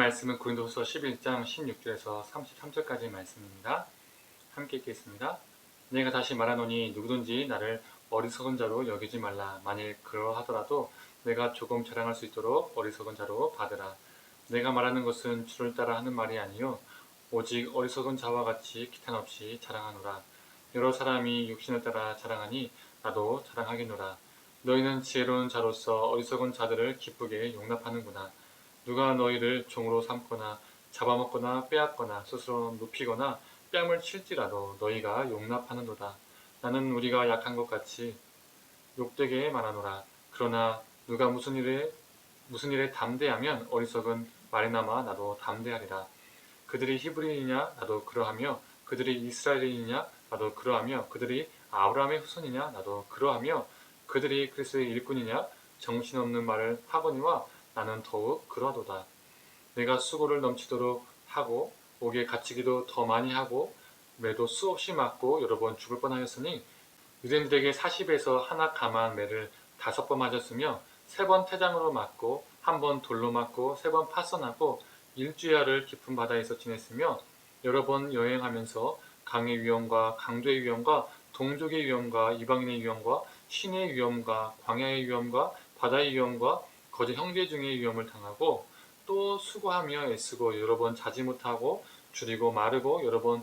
말씀은 고린도후서 11장 16절에서 33절까지 말씀입니다. 함께 읽겠습니다. 내가 다시 말하노니 누구든지 나를 어리석은 자로 여기지 말라. 만일 그러하더라도 내가 조금 자랑할 수 있도록 어리석은 자로 받으라. 내가 말하는 것은 주를 따라 하는 말이 아니요 오직 어리석은 자와 같이 기탄 없이 자랑하노라. 여러 사람이 육신을 따라 자랑하니 나도 자랑하겠노라. 너희는 지혜로운 자로서 어리석은 자들을 기쁘게 용납하는구나. 누가 너희를 종으로 삼거나 잡아먹거나 빼앗거나 스스로 눕히거나 뺨을 칠지라도 너희가 용납하는도다. 나는 우리가 약한 것 같이 욕되게 말하노라. 그러나 누가 무슨 일에 담대하면 어리석은 말이나마 나도 담대하리라. 그들이 히브리인이냐 나도 그러하며 그들이 이스라엘인이냐 나도 그러하며 그들이 아브라함의 후손이냐 나도 그러하며 그들이 그리스도의 일꾼이냐 정신없는 말을 하거니와 나는 더욱 그러하도다. 내가 수고를 넘치도록 하고 옥에 갇히기도 더 많이 하고 매도 수없이 맞고 여러 번 죽을 뻔하였으니 유대인들에게 40에서 하나 감한 매를 5번 맞았으며 3번 태장으로 맞고 1번 돌로 맞고 3번 파선하고 일주야를 깊은 바다에서 지냈으며 여러 번 여행하면서 강의 위험과 강도의 위험과 동족의 위험과 이방인의 위험과 신의 위험과 광야의 위험과 바다의 위험과 거짓 형제 중의 위험을 당하고 또 수고하며 애쓰고 여러 번 자지 못하고 줄이고 마르고 여러 번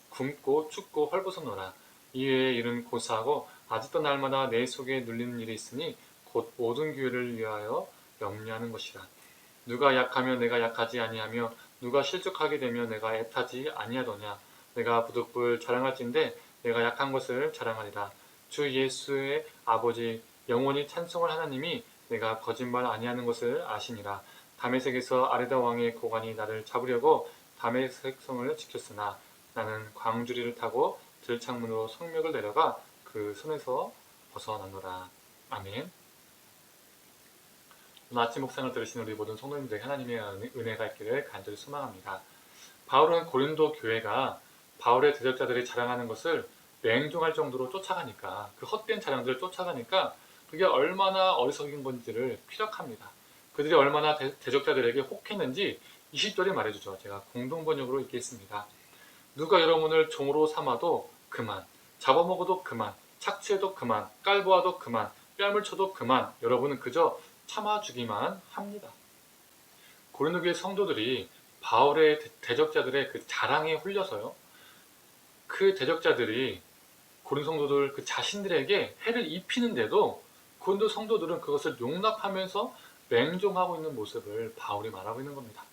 굶고 춥고 헐벗어노라. 이외에 일은 고사하고 아직도 날마다 내 속에 눌리는 일이 있으니 곧 모든 교회를 위하여 염려하는 것이라. 누가 약하며 내가 약하지 아니하며 누가 실족하게 되며 내가 애타지 아니하더냐. 내가 부득불 자랑할진대 내가 약한 것을 자랑하리라. 주 예수의 아버지 영원히 찬송할 하나님이 내가 거짓말 아니하는 것을 아시니라. 다메섹에서 아레다 왕의 고관이 나를 잡으려고 다메섹 성을 지켰으나 나는 광주리를 타고 들창문으로 성벽을 내려가 그 손에서 벗어나노라. 아멘. 오늘 아침 묵상을 들으신 우리 모든 성도님들에게 하나님의 은혜가 있기를 간절히 소망합니다. 바울은 고린도 교회가 바울의 대적자들이 자랑하는 것을 맹종할 정도로 쫓아가니까 그 헛된 자랑들을 쫓아가니까 그게 얼마나 어리석인 건지를 피력합니다. 그들이 얼마나 대적자들에게 혹했는지 20절이 말해주죠. 제가 공동번역으로 읽겠습니다. 누가 여러분을 종으로 삼아도 그만, 잡아먹어도 그만, 착취해도 그만, 깔보아도 그만, 뺨을 쳐도 그만, 여러분은 그저 참아주기만 합니다. 고린도 교회 성도들이 바울의 대적자들의 그 자랑에 홀려서요. 그 대적자들이 고린도 성도들 그 자신들에게 해를 입히는데도 고린도 성도들은 그것을 용납하면서 맹종하고 있는 모습을 바울이 말하고 있는 겁니다.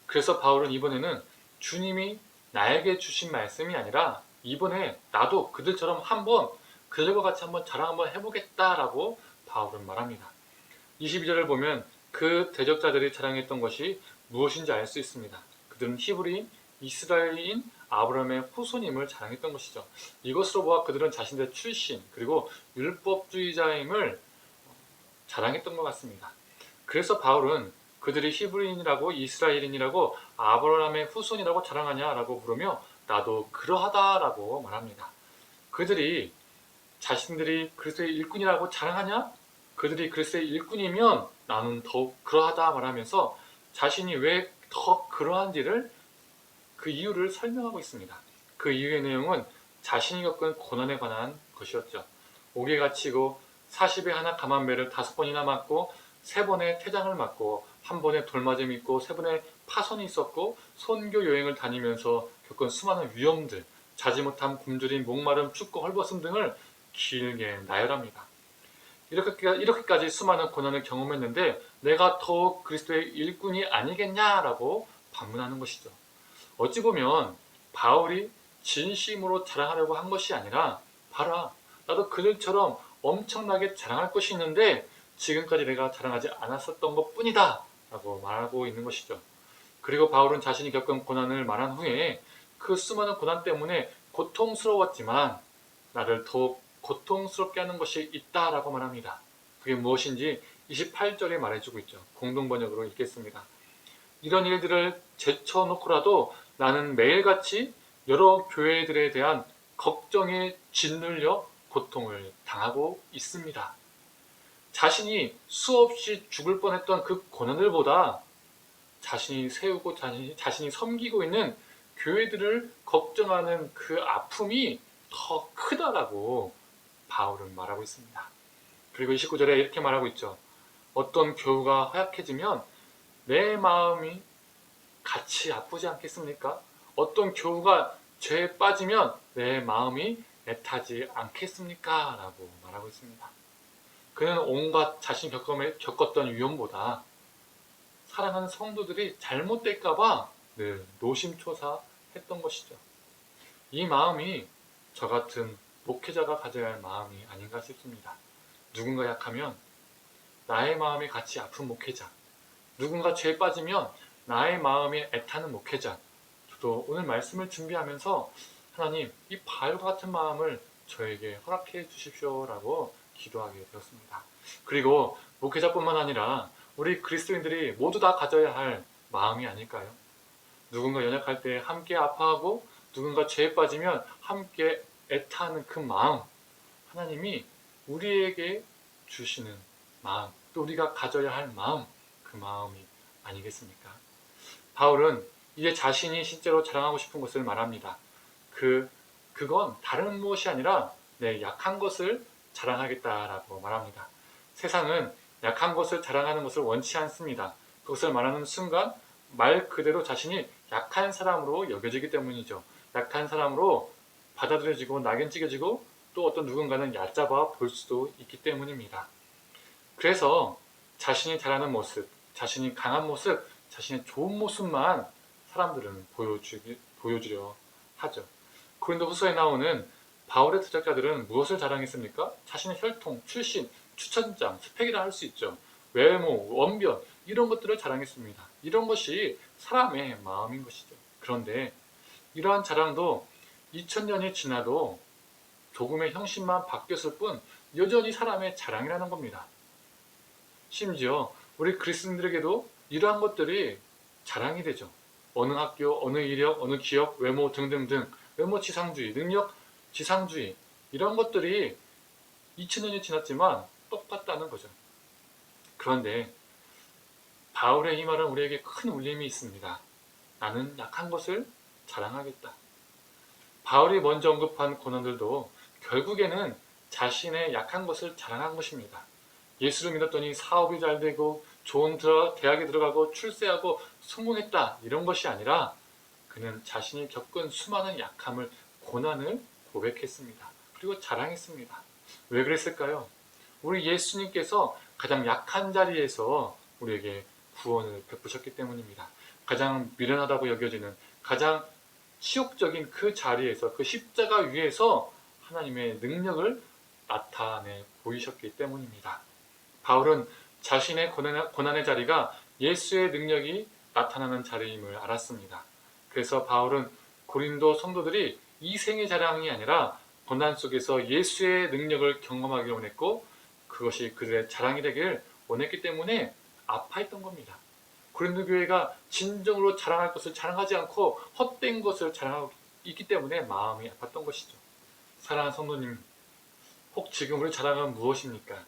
그래서 바울은 이번에는 주님이 나에게 주신 말씀이 아니라 이번에 나도 그들처럼 한번 그들과 같이 한번 자랑 한번 해보겠다라고 바울은 말합니다. 22절을 보면 그 대적자들이 자랑했던 것이 무엇인지 알 수 있습니다. 그들은 히브리인, 이스라엘인, 아브라함의 후손임을 자랑했던 것이죠. 이것으로 보아 그들은 자신들의 출신 그리고 율법주의자임을 자랑했던 것 같습니다. 그래서 바울은 그들이 히브리인이라고 이스라엘인이라고 아브라함의 후손이라고 자랑하냐라고 물으며 나도 그러하다라고 말합니다. 그들이 자신들이 그리스도의 일꾼이라고 자랑하냐? 그들이 그리스도의 일꾼이면 나는 더욱 그러하다 말하면서 자신이 왜 더 그러한지를 그 이유를 설명하고 있습니다. 그 이유의 내용은 자신이 겪은 고난에 관한 것이었죠. 옥에 갇히고 40에 하나 감한 매를 5번이나 맞고 3번의 태장을 맞고 1번에 돌맞음이 있고 3번의 파손이 있었고 선교 여행을 다니면서 겪은 수많은 위험들, 자지 못함, 굶주림, 목마름, 춥고 헐벗음 등을 길게 나열합니다. 이렇게까지 수많은 고난을 경험했는데 내가 더욱 그리스도의 일꾼이 아니겠냐라고 반문하는 것이죠. 어찌 보면 바울이 진심으로 자랑하려고 한 것이 아니라 봐라 나도 그들처럼 엄청나게 자랑할 것이 있는데 지금까지 내가 자랑하지 않았었던 것 뿐이다 라고 말하고 있는 것이죠. 그리고 바울은 자신이 겪은 고난을 말한 후에 그 수많은 고난 때문에 고통스러웠지만 나를 더욱 고통스럽게 하는 것이 있다라고 말합니다. 그게 무엇인지 28절에 말해주고 있죠. 공동번역으로 읽겠습니다. 이런 일들을 제쳐놓고라도 나는 매일같이 여러 교회들에 대한 걱정에 짓눌려 고통을 당하고 있습니다. 자신이 수없이 죽을 뻔했던 그 고난들보다 자신이 세우고 자신이 섬기고 있는 교회들을 걱정하는 그 아픔이 더 크다라고 바울은 말하고 있습니다. 그리고 29절에 이렇게 말하고 있죠. 어떤 교우가 허약해지면 내 마음이 같이 아프지 않겠습니까? 어떤 교우가 죄에 빠지면 내 마음이 애타지 않겠습니까? 라고 말하고 있습니다. 그는 온갖 자신이 겪었던 위험보다 사랑하는 성도들이 잘못될까봐 늘 노심초사했던 것이죠. 이 마음이 저 같은 목회자가 가져야 할 마음이 아닌가 싶습니다. 누군가 약하면 나의 마음이 같이 아픈 목회자, 누군가 죄에 빠지면 나의 마음이 애타는 목회자. 저도 오늘 말씀을 준비하면서 하나님, 이 바울과 같은 마음을 저에게 허락해 주십시오라고 기도하게 되었습니다. 그리고 목회자뿐만 아니라 우리 그리스도인들이 모두 다 가져야 할 마음이 아닐까요? 누군가 연약할 때 함께 아파하고 누군가 죄에 빠지면 함께 애타는 그 마음, 하나님이 우리에게 주시는 마음, 또 우리가 가져야 할 마음, 그 마음이 아니겠습니까? 바울은 이제 자신이 실제로 자랑하고 싶은 것을 말합니다. 그건 다른 무엇이 아니라 내 약한 것을 자랑하겠다라고 말합니다. 세상은 약한 것을 자랑하는 것을 원치 않습니다. 그것을 말하는 순간 말 그대로 자신이 약한 사람으로 여겨지기 때문이죠. 약한 사람으로 받아들여지고 낙인찍혀지고 또 어떤 누군가는 얕잡아 볼 수도 있기 때문입니다. 그래서 자신이 잘하는 모습, 자신이 강한 모습, 자신의 좋은 모습만 사람들은 보여주려 하죠. 고린도후서에 나오는 바울의 대적자들은 무엇을 자랑했습니까? 자신의 혈통, 출신, 추천장, 스펙이라 할 수 있죠. 외모, 원변 이런 것들을 자랑했습니다. 이런 것이 사람의 마음인 것이죠. 그런데 이러한 자랑도 2000년이 지나도 조금의 형식만 바뀌었을 뿐 여전히 사람의 자랑이라는 겁니다. 심지어 우리 그리스도인들에게도 이러한 것들이 자랑이 되죠. 어느 학교, 어느 이력, 어느 기업, 외모 등등등, 외모 지상주의, 능력 지상주의 이런 것들이 2000년이 지났지만 똑같다는 거죠. 그런데 바울의 이 말은 우리에게 큰 울림이 있습니다. 나는 약한 것을 자랑하겠다. 바울이 먼저 언급한 고난들도 결국에는 자신의 약한 것을 자랑한 것입니다. 예수를 믿었더니 사업이 잘 되고 좋은 대학에 들어가고 출세하고 성공했다 이런 것이 아니라 그는 자신이 겪은 수많은 약함을 고난을 고백했습니다. 그리고 자랑했습니다. 왜 그랬을까요? 우리 예수님께서 가장 약한 자리에서 우리에게 구원을 베푸셨기 때문입니다. 가장 미련하다고 여겨지는 가장 치욕적인 그 자리에서 그 십자가 위에서 하나님의 능력을 나타내 보이셨기 때문입니다. 바울은 자신의 고난의 자리가 예수의 능력이 나타나는 자리임을 알았습니다. 그래서 바울은 고린도 성도들이 이생의 자랑이 아니라 고난 속에서 예수의 능력을 경험하기를 원했고 그것이 그들의 자랑이 되기를 원했기 때문에 아파했던 겁니다. 고린도 교회가 진정으로 자랑할 것을 자랑하지 않고 헛된 것을 자랑하고 있기 때문에 마음이 아팠던 것이죠. 사랑하는 성도님, 혹 지금 우리 자랑은 무엇입니까?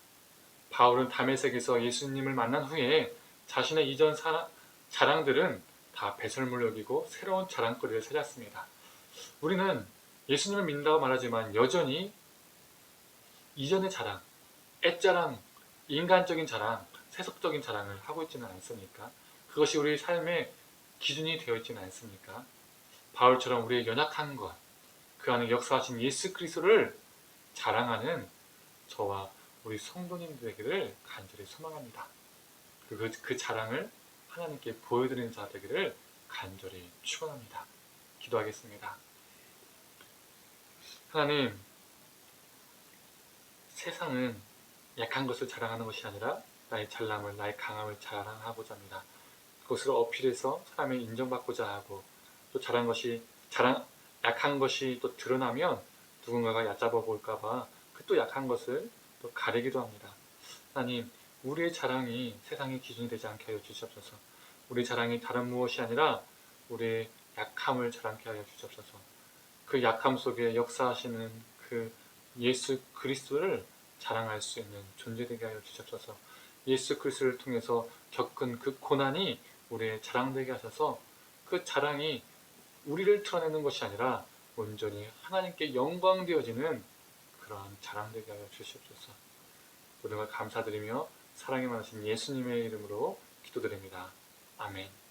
바울은 다메섹에서 예수님을 만난 후에 자신의 이전 자랑들은 다 배설물 여기고 새로운 자랑거리를 찾았습니다. 우리는 예수님을 믿는다고 말하지만 여전히 이전의 자랑, 애자랑, 인간적인 자랑, 세속적인 자랑을 하고 있지는 않습니까? 그것이 우리 삶의 기준이 되어 있지는 않습니까? 바울처럼 우리의 연약한 것, 그 안에 역사하신 예수 그리스도를 자랑하는 저와 우리 성도님들에게를 간절히 소망합니다. 그 자랑을 하나님께 보여드리는 자 되기를 간절히 축원합니다. 기도하겠습니다. 하나님, 세상은 약한 것을 자랑하는 것이 아니라 나의 잘남을, 나의 강함을 자랑하고자 합니다. 그것을 어필해서 사람의 인정받고자 하고 또 약한 것이 또 드러나면 누군가가 얕잡아 볼까봐 그 또 약한 것을 또 가리기도 합니다. 하나님, 우리의 자랑이 세상의 기준이 되지 않게 하여 주시옵소서. 우리 자랑이 다른 무엇이 아니라 우리의 약함을 자랑케 하여 주시옵소서. 그 약함 속에 역사하시는 그 예수 그리스도를 자랑할 수 있는 존재 되게 하여 주시옵소서. 예수 그리스도를 통해서 겪은 그 고난이 우리의 자랑되게 하셔서 그 자랑이 우리를 드러내는 것이 아니라 온전히 하나님께 영광 되어지는 그러한 자랑되게 하여 주시옵소서. 모든 걸 감사드리며 사랑이 많으신 예수님의 이름으로 기도드립니다. 아멘.